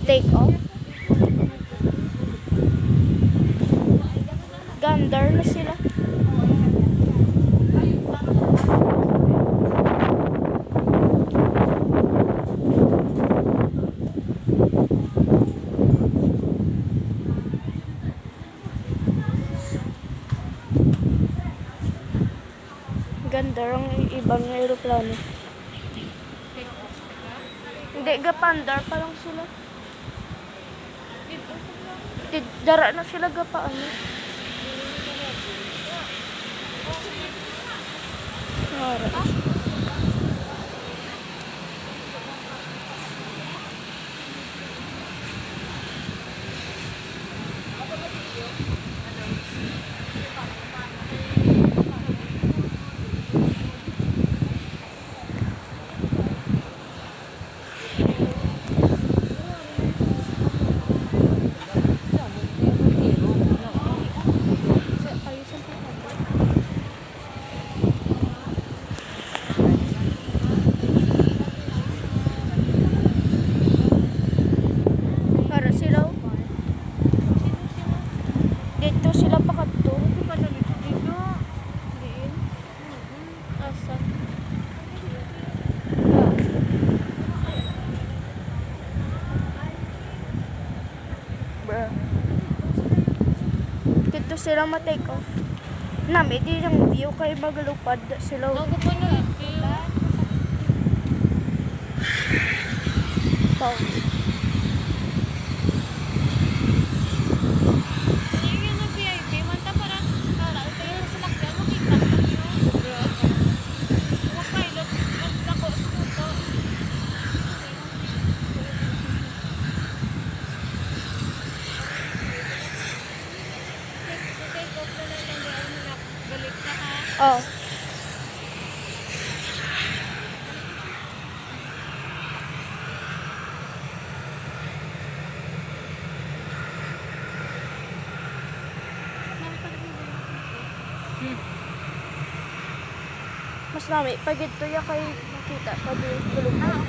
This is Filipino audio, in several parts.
Mag-take off. Gandar na sila. Ganda ang ibang aeroplano. Hindi, gapandar pa lang sila. Dara na sila gapaano. Alright. Dito sila pakadto. Asa? Bruh. Dito sila ma-take off. Nami, di yung view kay magalupad sila. Ako pa na view. Wow. Oh. Mas nami, pag ito ya kay makita pa di gulupan.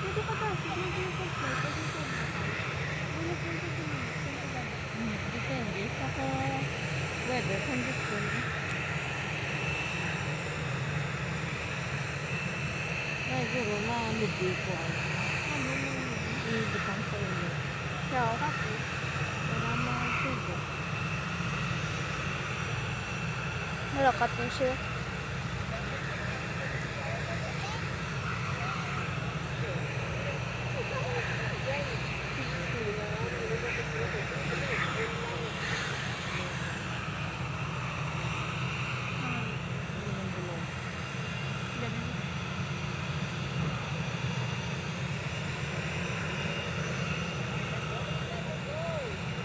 Dito ka kasi, dito ka Depende sa weather condition. Ay, siguro ma-libre ko ay. Hindi pang sa inyo. No. Wala ma-sugo. Malakat na siya.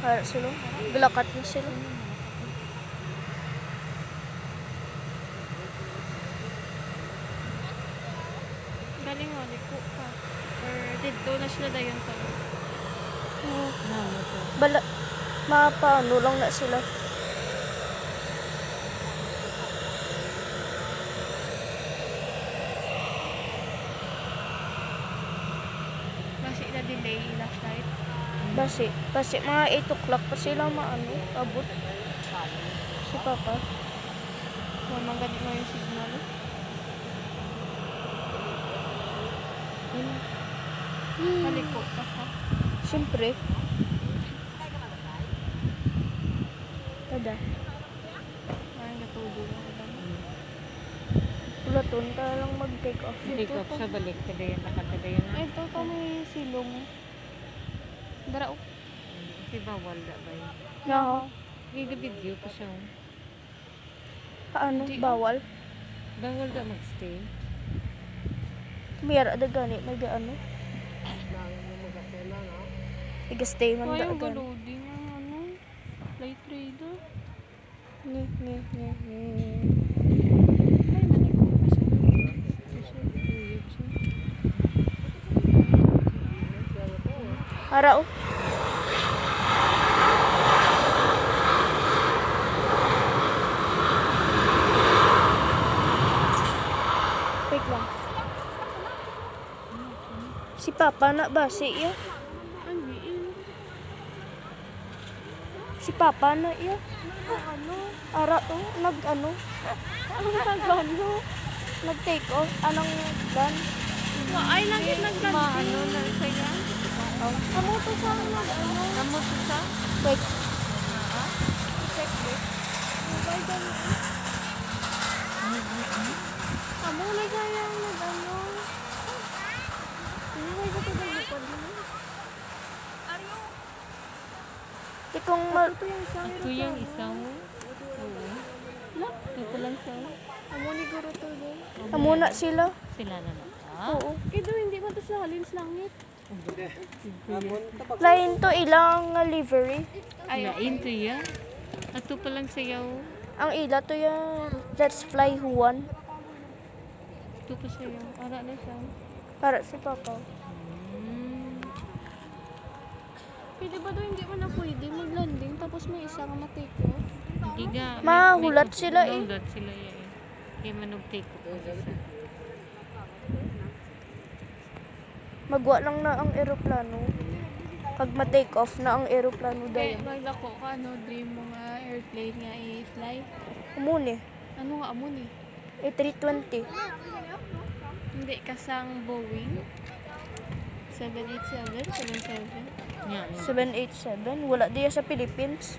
Para sila. Galakat na sila. Galing mo, liko pa. Or dito na sila dayon to. Bala, mapaano lang na sila. Basi na delay na flight. Basi mga 8 o'clock pa sila maano, abot. Si Papa. Mamang ganit mo yung signal. Maliko pa ka. Siyempre. Tada. Parang natulog ako lang. Ulaton ka lang mag-take off. Take off sa balik. Kadayan na katadayan na. Ito pa may silong. Darao. Kasi bawal da ba yun? No. Video pa siya. Paano? Bawal? Bawal da magstay. Mayara da gani. May ano? Iga-stay man da Ayaw gani. loading ang ano. Flight trader. Ni. Ay, maliko pa siya. Weird siya. Ara oh. Wait lang. Si Papa na ba? Si iya? Si Papa na iya? Ano? Ara to? Nag-ano? Nag-ano? Nag-take off? Anong gun? Ay, lagi nagano na saya. Amo to sa nag-ano? Amo to sa? Wait. Check it. Mobile gun. Amo na saya nagano. Mobile gun to dali ko. Tikong Ito yung isang. Oo. Ito lang siya. amo ni guro to din. Amo na sila. Sila na na. Oo. Ito hindi mo to sa halins langit. Lain to ilang livery. Ay, into yan. Ato pa lang sayaw. Ang ila to yung Let's Fly Juan. Ito pa sayaw. Ara na siya. Para si Papa. Pwede ba doon hindi mo na pwede mag-landing tapos may isa ka matake off? Hindi nga. Mahulat sila eh. Mahulat sila eh. Kaya manag-take off isa. Magwa lang na ang eroplano. Pag ma-take off na ang eroplano Kaya dahil. maglako ka, dream mo nga airplane nga i-fly. Umuni. Ano nga amo ni? A320. Hindi kasang Boeing? 787? 77? 787. Wala diya sa Philippines.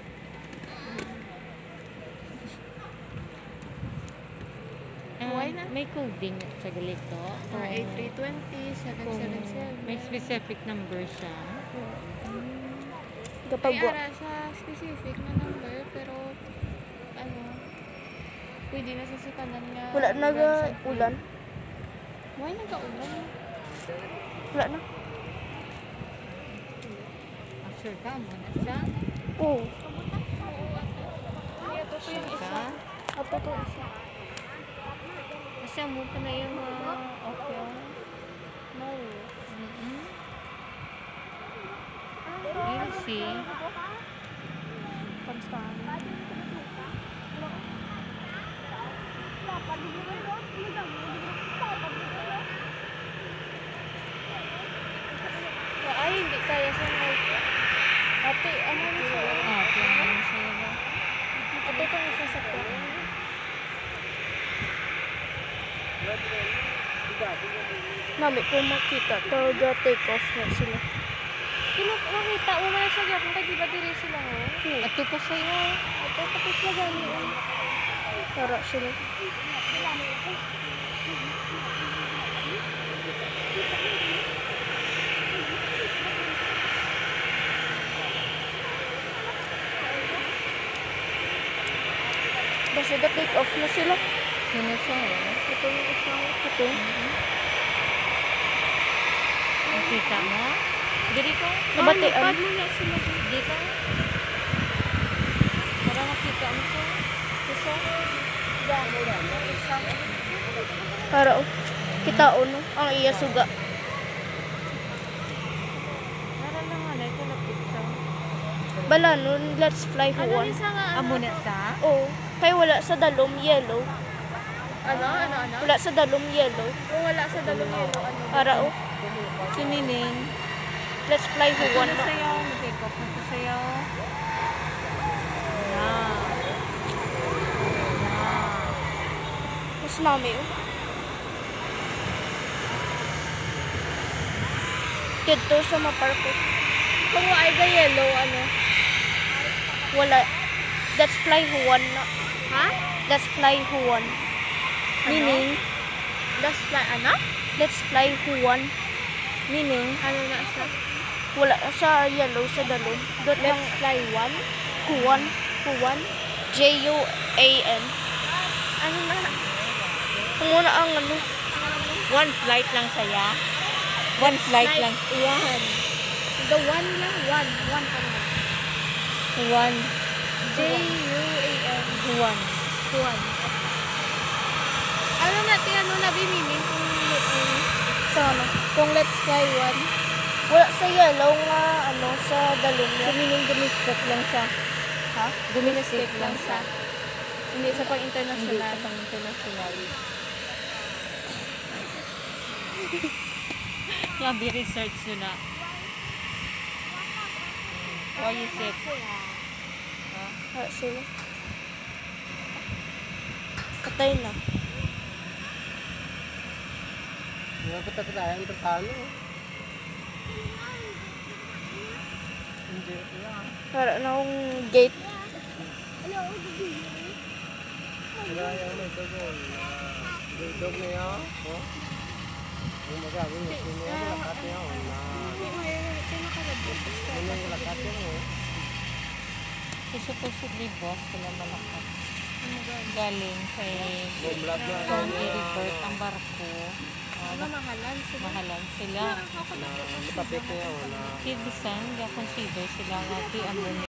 May coding sa galito. Or A320, 777. May specific number siya. Kapag May ara sa specific na number, pero ano, pwede na sa sikanan nga. wala nag-ulan. Why nagka-ulan? Wala na. Sure ka mo na siya? Oo. Ito po yung isa. Apo to isa. Kasi mo pa na yung okay. No. You'll see. Pagsahan. Ay, hindi kaya sa mic. Ate, ano na siya? Okay, ano siya ba? Ate, itong isa sa kaya. Mami, kung makita, take off na sila. Makita mo na sa gap, di ba diri sila ho? Ato pa sa'yo. Ito, tapos na gani. Tara sila. Basta take off na sila. Yun na siya eh. Ito yung isang ito. Nakita mo? Diri ko? Nabatian. Pad mo na sila. Dito? Para makita mo ko. Isa? Para kita no ang iya suga. Para lang nga, ito lapit siya. Bala nun, let's fly Juan. Amo na sa? Oo. Kaya wala sa dalom yellow. Ano? Wala sa dalom yellow. Kung wala sa dalong yelo, ano? Para Sinining. let's fly Juan Ano na. sa'yo? Mag-take off na sa'yo. Yeah. Mas mami Dito sa maparko. Kung ay the yellow, ano? Wala. Let's fly Juan na. Ha? Let's fly Juan. Meaning, That's fly, ano? let's fly Juan. Meaning, Ano na siya? wala sa yellow sa dalom. Doon lang Let's fly one? Juan. Juan. Juan. Ano na? Ang muna ang ano. One flight lang saya? One flight lang? One. The one lang. One. One pa lang. One. Juan. Juan. Juan. Ano natin, ano na biminin kung Sa ano? Kung let's fly one. Wala sa yellow nga ano sa dalom niya. Meaning domestic lang siya? Ha? Domestic lang siya? Hindi sa Hindi pang-international. sa pang international. Yabi research yun na. Why is it? Wala sila. Patay na. Nakapagtatayaan ito paano? Hindi lang. Wala na akong gate. Wala yung may dugol. Dugdog na yan. Yung magabi niya, sino yung lakat niya. Ano yung lakat niya? So, supposedly boss sila malakas. Galing kay Bumlab na. Kung i-revert ang barko. Mahalan sila. Mahalan sila. Matapik niya. Kaya bisan, consider sila nga ti